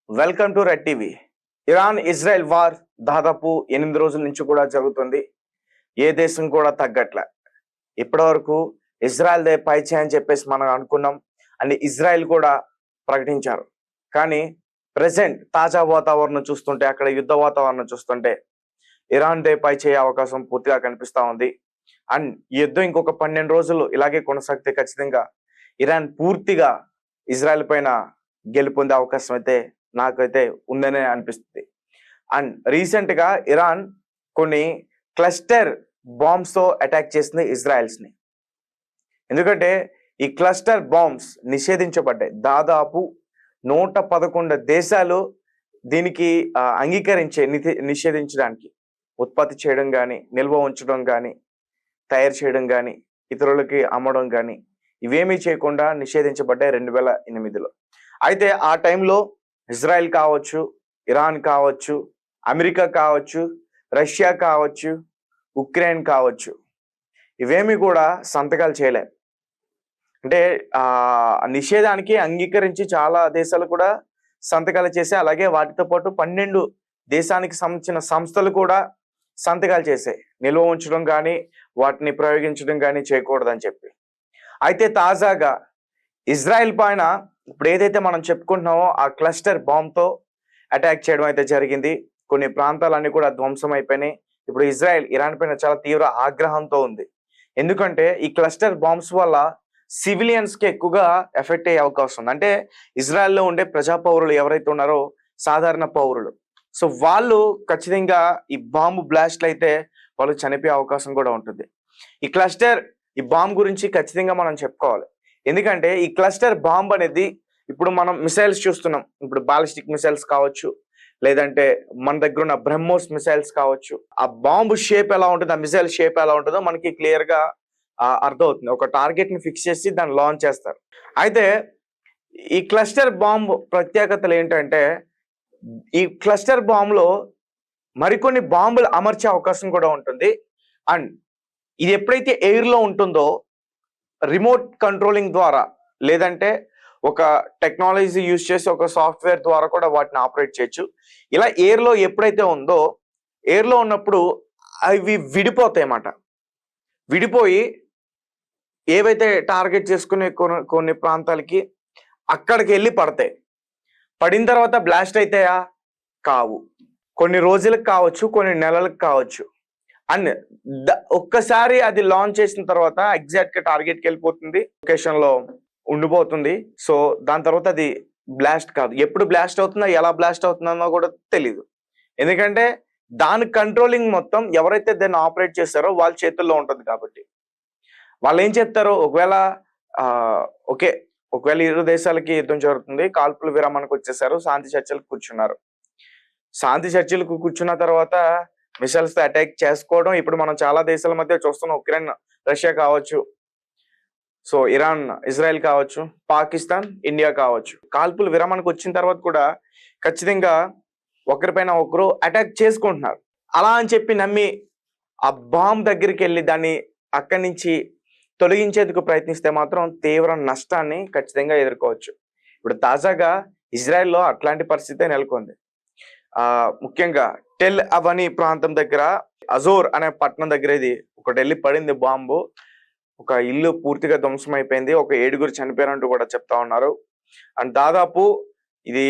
Welcome to red TV. Iran Israel war దాదాపు 8 రోజుల నుంచి కూడా జరుగుతుంది. ఏ దేశం కూడా తగ్గట్లే. ఇప్పటి వరకు ఇజ్రాయెల్ దే పై చేయి అని చెప్పేసి మనం అనుకున్నాం. అండ్ ఇజ్రాయెల్ కూడా ప్రకటించారు. కానీ ప్రెసెంట్ తాజా వాతావరణం చూస్తుంటే, అక్కడ యుద్ధ వాతావరణం చూస్తుంటే ఇరాన్ దే పై చేయ అవకాశం పూర్తిగా కనిపిస్తా ఉంది. అండ్ ఈ యుద్ధం ఇంకొక 12 రోజులు ఇలాగే కొనసాగితే ఖచ్చితంగా ఇరాన్ పూర్తిగా ఇజ్రాయెల్ పైన గెలుపొందే అవకాశం అయితే నాకైతే ఉందనే అనిపిస్తుంది. అండ్ రీసెంట్ గా ఇరాన్ కొన్ని క్లస్టర్ బాంబ్స్ తో అటాక్ చేసింది ఇజ్రాయెల్స్ ని. ఎందుకంటే ఈ క్లస్టర్ బాంబ్స్ నిషేధించబడ్డాయి. దాదాపు 111 దేశాలు దీనికి అంగీకరించే నిషేధించడానికి, ఉత్పత్తి చేయడం కానీ, నిల్వ ఉంచడం కానీ, తయారు చేయడం కానీ, ఇతరులకి అమ్మడం కానీ ఇవేమీ చేయకుండా నిషేధించబడ్డాయి 2008లో. అయితే ఆ టైంలో ఇజ్రాయెల్ కావచ్చు, ఇరాన్ కావచ్చు, అమెరికా కావచ్చు, రష్యా కావచ్చు, ఉక్రెయిన్ కావచ్చు, ఇవేమి కూడా సంతకాలు చేయలేదు. అంటే నిషేధానికి అంగీకరించి చాలా దేశాలు కూడా సంతకాలు చేసి, అలాగే వాటితో పాటు 12 దేశానికి సంబంధించిన సంస్థలు కూడా సంతకాలు చేశాయి, నిల్వ ఉంచడం కానీ వాటిని ప్రయోగించడం కానీ చేయకూడదని చెప్పి. అయితే తాజాగా ఇజ్రాయెల్ పైన ఇప్పుడు ఏదైతే మనం చెప్పుకుంటున్నామో ఆ క్లస్టర్ బాంబ్తో అటాక్ చేయడం అయితే జరిగింది. కొన్ని ప్రాంతాలన్నీ కూడా ధ్వంసం అయిపోయినాయి. ఇప్పుడు ఇజ్రాయెల్ ఇరాన్ పైన చాలా తీవ్ర ఆగ్రహంతో ఉంది. ఎందుకంటే ఈ క్లస్టర్ బాంబ్స్ వల్ల సివిలియన్స్ కి ఎక్కువగా ఎఫెక్ట్ అయ్యే అవకాశం ఉంది. అంటే ఇజ్రాయెల్లో ఉండే ప్రజా పౌరులు ఎవరైతే ఉన్నారో, సాధారణ పౌరులు, సో వాళ్ళు ఖచ్చితంగా ఈ బాంబు బ్లాస్ట్లు అయితే వాళ్ళు చనిపోయే అవకాశం కూడా ఉంటుంది. ఈ బాంబ్ గురించి ఖచ్చితంగా మనం చెప్పుకోవాలి. ఎందుకంటే ఈ క్లస్టర్ బాంబ్ అనేది ఇప్పుడు మనం మిసైల్స్ చూస్తున్నాం. ఇప్పుడు బాలిస్టిక్ మిసైల్స్ కావచ్చు, లేదంటే మన దగ్గర ఉన్న బ్రహ్మోస్ మిసైల్స్ కావచ్చు. ఆ బాంబు షేప్ ఎలా ఉంటుంది, ఆ మిసైల్ షేప్ ఎలా ఉంటుందో మనకి క్లియర్ గా అర్థమవుతుంది. ఒక టార్గెట్ ని ఫిక్స్ చేసి దాన్ని లాంచ్ చేస్తారు. అయితే ఈ క్లస్టర్ బాంబ్ ప్రత్యేకతలు ఏంటంటే, ఈ క్లస్టర్ బాంబ్ లో మరికొన్ని బాంబులు అమర్చే అవకాశం కూడా ఉంటుంది. అండ్ ఇది ఎప్పుడైతే ఎయిర్ లో ఉంటుందో రిమోట్ కంట్రోలింగ్ ద్వారా, లేదంటే ఒక టెక్నాలజీ యూజ్ చేసి ఒక సాఫ్ట్వేర్ ద్వారా కూడా వాటిని ఆపరేట్ చేయొచ్చు. ఇలా ఎయిర్ లో ఎప్పుడైతే ఉందో, ఎయిర్ లో ఉన్నప్పుడు అవి విడిపోతాయి అన్నమాట. విడిపోయి ఏవైతే టార్గెట్ చేసుకునే కొన్ని ప్రాంతాలకి అక్కడికి వెళ్ళి పడతాయి. పడిన తర్వాత బ్లాస్ట్ అవుతాయా? కావు. కొన్ని రోజులకు కావచ్చు, కొన్ని నెలలకు కావచ్చు. అండ్ ఒక్కసారి అది లాంచ్ చేసిన తర్వాత ఎగ్జాక్ట్ గా టార్గెట్కి వెళ్ళిపోతుంది, లొకేషన్ లో ఉండిపోతుంది. సో దాని తర్వాత అది బ్లాస్ట్ కాదు. ఎప్పుడు బ్లాస్ట్ అవుతుందో, ఎలా బ్లాస్ట్ అవుతుందో కూడా తెలియదు. ఎందుకంటే దాని కంట్రోలింగ్ మొత్తం ఎవరైతే దాన్ని ఆపరేట్ చేస్తారో వాళ్ళ చేతుల్లో ఉంటుంది. కాబట్టి వాళ్ళు ఏం చేస్తారు, ఒకవేళ ఇరు దేశాలకి యుద్ధం జరుగుతుంది, కాల్పుల విరామానికి వచ్చేసారు, శాంతి చర్చలకు కూర్చున్నారు. శాంతి చర్చలకు కూర్చున్న తర్వాత మిసైల్స్ తో అటాక్ చేసుకోవడం ఇప్పుడు మనం చాలా దేశాల మధ్య చూస్తున్నాం. ఉక్రెయిన్, రష్యా కావచ్చు, సో ఇరాన్, ఇజ్రాయెల్ కావచ్చు, పాకిస్తాన్, ఇండియా కావచ్చు. కాల్పులు విరామానికి వచ్చిన తర్వాత కూడా ఖచ్చితంగా ఒకరిపైన ఒకరు అటాక్ చేసుకుంటున్నారు. అలా అని చెప్పి నమ్మి ఆ బాంబ్ దగ్గరికి వెళ్ళి దాన్ని అక్కడి నుంచి తొలగించేందుకు ప్రయత్నిస్తే మాత్రం తీవ్ర నష్టాన్ని ఖచ్చితంగా ఎదుర్కోవచ్చు. ఇప్పుడు తాజాగా ఇజ్రాయెల్లో అట్లాంటి పరిస్థితే నెలకొంది. ముఖ్యంగా టెల్ అవనీ ప్రాంతం దగ్గర, అజోర్ అనే పట్టణం దగ్గర ఇది ఒకటి వెళ్ళి పడింది బాంబు. ఒక ఇల్లు పూర్తిగా ధ్వంసం అయిపోయింది. ఒక 7గురు చనిపోయారంటూ కూడా చెప్తా ఉన్నారు. అండ్ దాదాపు ఇది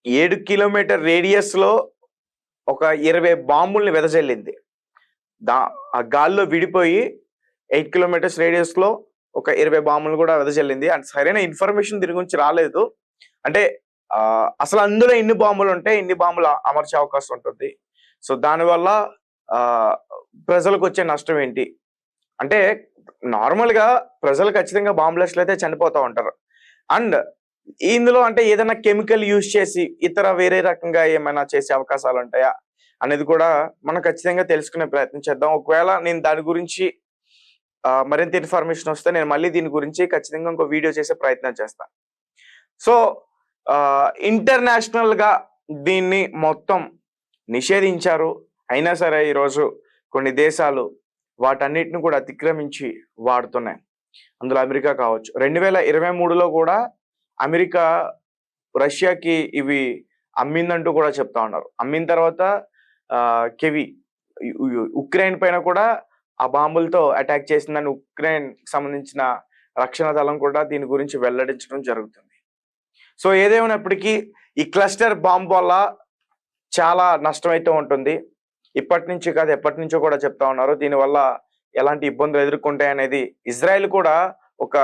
7 కిలోమీటర్ రేడియస్ లో ఒక 20 బాంబుల్ని వెదజల్లింది. ఆ గాల్లో విడిపోయి 8 కిలోమీటర్స్ రేడియస్ లో ఒక 20 బాంబులు కూడా వెదజల్లింది. అండ్ సరైన ఇన్ఫర్మేషన్ దీని గురించి రాలేదు. అంటే అసలు అందులో ఎన్ని బాంబులు ఉంటే ఇన్ని బాంబులు అమర్చే అవకాశం ఉంటుంది. సో దానివల్ల ప్రజలకు వచ్చే నష్టం ఏంటి అంటే, నార్మల్ గా ప్రజలు ఖచ్చితంగా బాంబ్ బ్లాస్ట్లు అయితే చనిపోతూ ఉంటారు. అండ్ ఇందులో అంటే ఏదైనా కెమికల్ యూజ్ చేసి ఇతర వేరే రకంగా ఏమైనా చేసే అవకాశాలు ఉంటాయా అనేది కూడా మనం ఖచ్చితంగా తెలుసుకునే ప్రయత్నం చేద్దాం. ఒకవేళ నేను దాని గురించి మరింత ఇన్ఫర్మేషన్ వస్తే నేను మళ్ళీ దీని గురించి ఖచ్చితంగా ఇంకో వీడియో చేసే ప్రయత్నం చేస్తాను. సో ఇంటర్నేషనల్ గా దీన్ని మొత్తం నిషేధించారు. అయినా సరే ఈరోజు కొన్ని దేశాలు వాటన్నిటిని కూడా అతిక్రమించి వాడుతున్నాయి. అందులో అమెరికా కావచ్చు. 2023లో కూడా అమెరికా రష్యాకి ఇవి అమ్మిందంటూ కూడా చెప్తా ఉన్నారు. అమ్మిన తర్వాత కెవి ఉక్రెయిన్ పైన కూడా ఆ బాంబులతో అటాక్ చేసిందని ఉక్రెయిన్ సంబంధించిన రక్షణ దళం కూడా దీని గురించి వెల్లడించడం జరుగుతుంది. సో ఏదేమైనప్పటికీ ఈ క్లస్టర్ బాంబ్ వల్ల చాలా నష్టం అయితే ఉంటుంది. ఇప్పటి నుంచి కాదు, ఎప్పటి నుంచో కూడా చెప్తా ఉన్నారు. దీనివల్ల ఎలాంటి ఇబ్బందులు ఎదుర్కొంటాయి అనేది ఇజ్రాయెల్ కూడా ఒక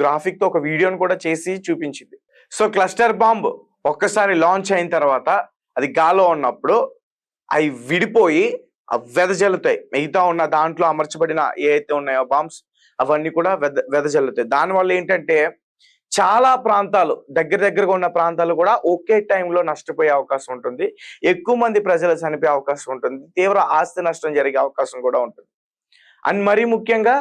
గ్రాఫిక్ తో ఒక వీడియోని కూడా చేసి చూపించింది. సో క్లస్టర్ బాంబ్ ఒక్కసారి లాంచ్ అయిన తర్వాత అది గాల్లో ఉన్నప్పుడు అవి విడిపోయి వెదజల్లుతాయి. మిగతా ఉన్న దాంట్లో అమర్చబడిన ఏవైతే ఉన్నాయో బాంబ్స్ అవన్నీ కూడా వెదజల్లుతాయి. దానివల్ల ఏంటంటే చాలా ప్రాంతాలు దగ్గరగా ఉన్న ప్రాంతాలు కూడా ఒకే టైంలో నష్టపోయే అవకాశం ఉంటుంది. ఎక్కువ మంది ప్రజలు చనిపోయే అవకాశం ఉంటుంది. తీవ్ర ఆస్తి నష్టం జరిగే అవకాశం కూడా ఉంటుంది. అండ్ మరీ ముఖ్యంగా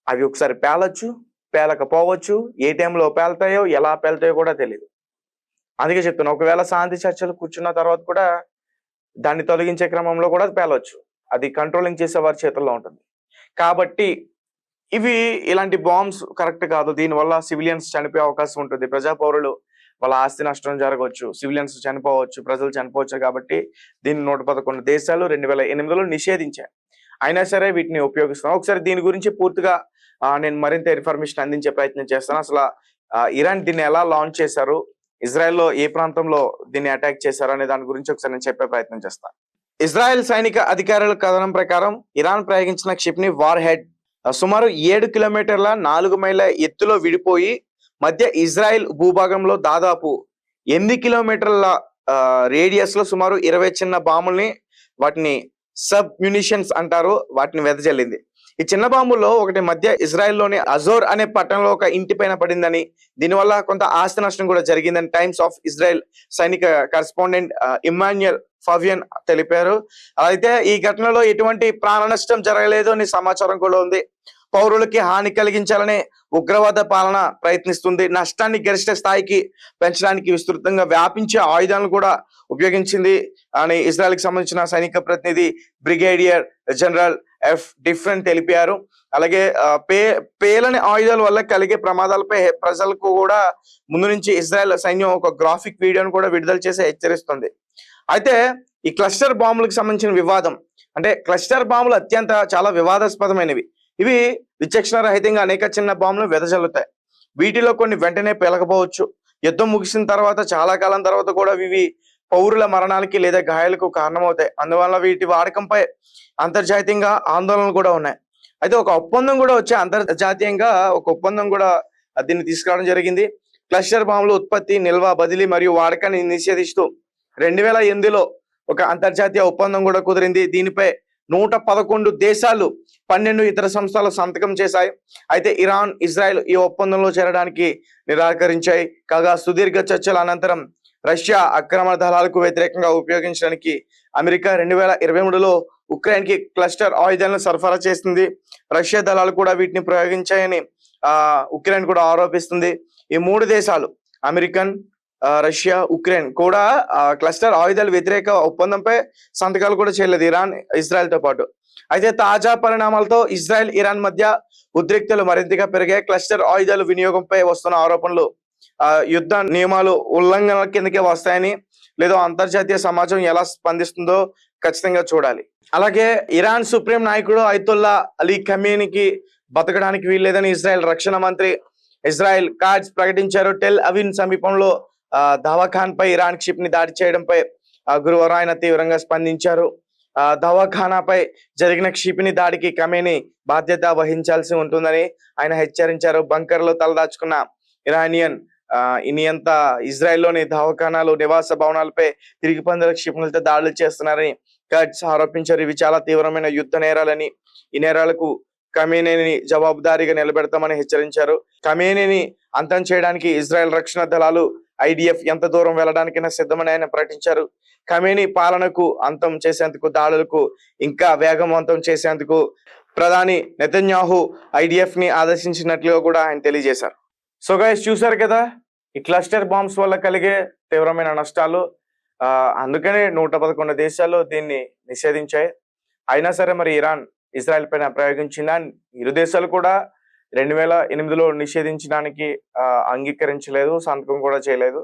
అవి ఒకసారి పేలొచ్చు, పేలకపోవచ్చు. ఏ టైంలో పేలుతాయో ఎలా పేలుతాయో కూడా తెలియదు. అందుకే చెప్తున్నా, ఒకవేళ శాంతి చర్చలు కూర్చున్న తర్వాత కూడా దాన్ని తొలగించే క్రమంలో కూడా పేలవచ్చు. అది కంట్రోలింగ్ చేసే వారి చేతుల్లో ఉంటుంది. కాబట్టి ఇలాంటి బాంబ్స్ కరెక్ట్ కాదు. దీనివల్ల సివిలియన్స్ చనిపోయే అవకాశం ఉంటుంది. ప్రజా పౌరులు వాళ్ళ ఆస్తి నష్టం జరగవచ్చు, సివిలియన్స్ చనిపోవచ్చు, ప్రజలు చనిపోవచ్చు. కాబట్టి దీన్ని 111 దేశాలు 2008లో నిషేధించాయి. అయినా సరే వీటిని ఉపయోగిస్తున్నాం. ఒకసారి దీని గురించి పూర్తిగా నేను మరింత ఇన్ఫర్మేషన్ అందించే ప్రయత్నం చేస్తాను. అసలు ఇరాన్ దీన్ని ఎలా లాంచ్ చేశారు, ఇజ్రాయెల్లో ఏ ప్రాంతంలో దీన్ని అటాక్ చేశారు అనే దాని గురించి ఒకసారి నేను చెప్పే ప్రయత్నం చేస్తాను. ఇజ్రాయెల్ సైనిక అధికారుల కథనం ప్రకారం ఇరాన్ ప్రయోగించిన క్షిప్ని వార్ హెడ్ సుమారు 7 కిలోమీటర్ల 4 మైళ్ళ ఎత్తులో విడిపోయి మధ్య ఇజ్రాయెల్ భూభాగంలో దాదాపు 8 కిలోమీటర్ల రేడియస్ లో సుమారు 20 చిన్న బాంబుల్ని, వాటిని సబ్ మ్యునిషన్స్ అంటారు, వాటిని వెదజల్లింది. ఈ చిన్న బాంబుల్లో ఒకటి మధ్య ఇజ్రాయెల్లోని అజోర్ అనే పట్టణంలో ఒక ఇంటి పైన పడిందని, దీనివల్ల కొంత ఆస్తి నష్టం కూడా జరిగిందని టైమ్స్ ఆఫ్ ఇజ్రాయెల్ సైనిక కరెస్పాండెంట్ ఇమాన్యుయల్ ఫావియన్ తెలిపారు. అయితే ఈ ఘటనలో ఎటువంటి ప్రాణ నష్టం జరగలేదు అని సమాచారం కూడా ఉంది. పౌరులకి హాని కలిగించాలనే ఉగ్రవాద పాలన ప్రయత్నిస్తుంది. నష్టాన్ని గరిష్ట స్థాయికి పెంచడానికి విస్తృతంగా వ్యాపించే ఆయుధాలను కూడా ఉపయోగించింది అని ఇజ్రాయెల్కి సంబంధించిన సైనిక ప్రతినిధి బ్రిగేడియర్ జనరల్ ఎఫ్ డిఫరెంట్ తెలిపారు. అలాగే పేలని ఆయుధాల వల్ల కలిగే ప్రమాదాలపై ప్రజలకు కూడా ముందు నుంచి ఇజ్రాయెల్ సైన్యం ఒక గ్రాఫిక్ వీడియోను కూడా విడుదల చేసి హెచ్చరిస్తుంది. అయితే ఈ క్లస్టర్ బాంబులకు సంబంధించిన వివాదం అంటే క్లస్టర్ బాంబులు చాలా వివాదాస్పదమైనవి. ఇవి విచక్షణ రహితంగా అనేక చిన్న బాంబులు వెదజల్లుతాయి. వీటిలో కొన్ని వెంటనే పేలకపోవచ్చు. యుద్ధం ముగిసిన తర్వాత చాలా కాలం తర్వాత కూడా ఇవి పౌరుల మరణాలకి లేదా గాయాలకు కారణమవుతాయి. అందువల్ల వీటి వాడకంపై అంతర్జాతీయంగా ఆందోళనలు కూడా ఉన్నాయి. అయితే ఒక ఒప్పందం కూడా వచ్చే అంతర్జాతీయంగా ఒక ఒప్పందం కూడా దీన్ని తీసుకురావడం జరిగింది. క్లస్టర్ బాంబుల ఉత్పత్తి, నిల్వ, బదిలీ మరియు వాడకాన్ని నిషేధిస్తూ 2008లో ఒక అంతర్జాతీయ ఒప్పందం కూడా కుదిరింది. దీనిపై 111 దేశాలు 12 ఇతర సంస్థలు సంతకం చేశాయి. అయితే ఇరాన్, ఇజ్రాయెల్ ఈ ఒప్పందంలో చేరడానికి నిరాకరించాయి. కాగా సుదీర్ఘ చర్చల అనంతరం రష్యా ఆక్రమణ దళాలకు వ్యతిరేకంగా ఉపయోగించడానికి అమెరికా 2023లో ఉక్రెయిన్ కి క్లస్టర్ ఆయుధాలను సరఫరా చేసింది. రష్యా దళాలు కూడా వీటిని ప్రయోగించాయని ఉక్రెయిన్ కూడా ఆరోపిస్తుంది. ఈ 3 దేశాలు అమెరికన్, రష్యా, ఉక్రెయిన్ కూడా క్లస్టర్ ఆయుధాల వ్యతిరేక ఒప్పందంపై సంతకాలు కూడా చేయలేదు, ఇరాన్, ఇజ్రాయెల్ తో పాటు. అయితే తాజా పరిణామాలతో ఇజ్రాయెల్, ఇరాన్ మధ్య ఉద్రిక్తలు మరింతగా పెరిగాయి. క్లస్టర్ ఆయుధాల వినియోగంపై వస్తున్న ఆరోపణలు యుద్ధ నియమాలు ఉల్లంఘనల కిందకే వస్తాయని, లేదా అంతర్జాతీయ సమాజం ఎలా స్పందిస్తుందో ఖచ్చితంగా చూడాలి. అలాగే ఇరాన్ సుప్రీం నాయకుడు అయతుల్లా అలీ ఖమేనీకి బతకడానికి వీల్లేదని ఇజ్రాయెల్ రక్షణ మంత్రి ఇజ్రాయెల్ కాట్జ్ ప్రకటించారు. టెల్ అవివ్ సమీపంలో దవాఖాన్ పై ఇరాన్ క్షిప్ని దాడి చేయడంపై గురువారం ఆయన తీవ్రంగా స్పందించారు. దవాఖానాపై జరిగిన క్షిపణి దాడికి ఖమేనీ బాధ్యత వహించాల్సి ఉంటుందని ఆయన హెచ్చరించారు. బంకర్ లో తలదాచుకున్న ఇరానియన్ నియంత ఇజ్రాయెల్లోని దవాఖానాలు, నివాస భవనాలపై తిరిగి పొందిన క్షిపణులతో దాడులు చేస్తున్నారని కట్స్ ఆరోపించారు. ఇవి చాలా తీవ్రమైన యుద్ధ నేరాలని, ఈ నేరాలకు ఖమేనీని జవాబుదారీగా నిలబెడతామని హెచ్చరించారు. ఖమేనీని అంతం చేయడానికి ఇజ్రాయెల్ రక్షణ దళాలు, ఐడిఎఫ్ ఎంత దూరం వెళ్ళడానికైనా సిద్ధమని ఆయన ప్రకటించారు. ఖమేనీ పాలనకు అంతం చేసేందుకు, దాడులకు ఇంకా వేగవంతం చేసేందుకు ప్రధాని నెతన్యాహు ఐడిఎఫ్ ని ఆదేశించినట్లుగా కూడా ఆయన తెలియజేశారు. సో గైస్, చూసారు కదా ఈ క్లస్టర్ బాంబ్స్ వల్ల కలిగే తీవ్రమైన నష్టాలు. అందుకనే 111 దేశాలు దీన్ని నిషేధించాయి. అయినా సరే మరి ఇరాన్ ఇజ్రాయెల్ పైన ప్రయోగించిందా? ఇరు దేశాలు కూడా 2008లో నిషేధించడానికి అంగీకరించలేదు, సంతకం కూడా చేయలేదు.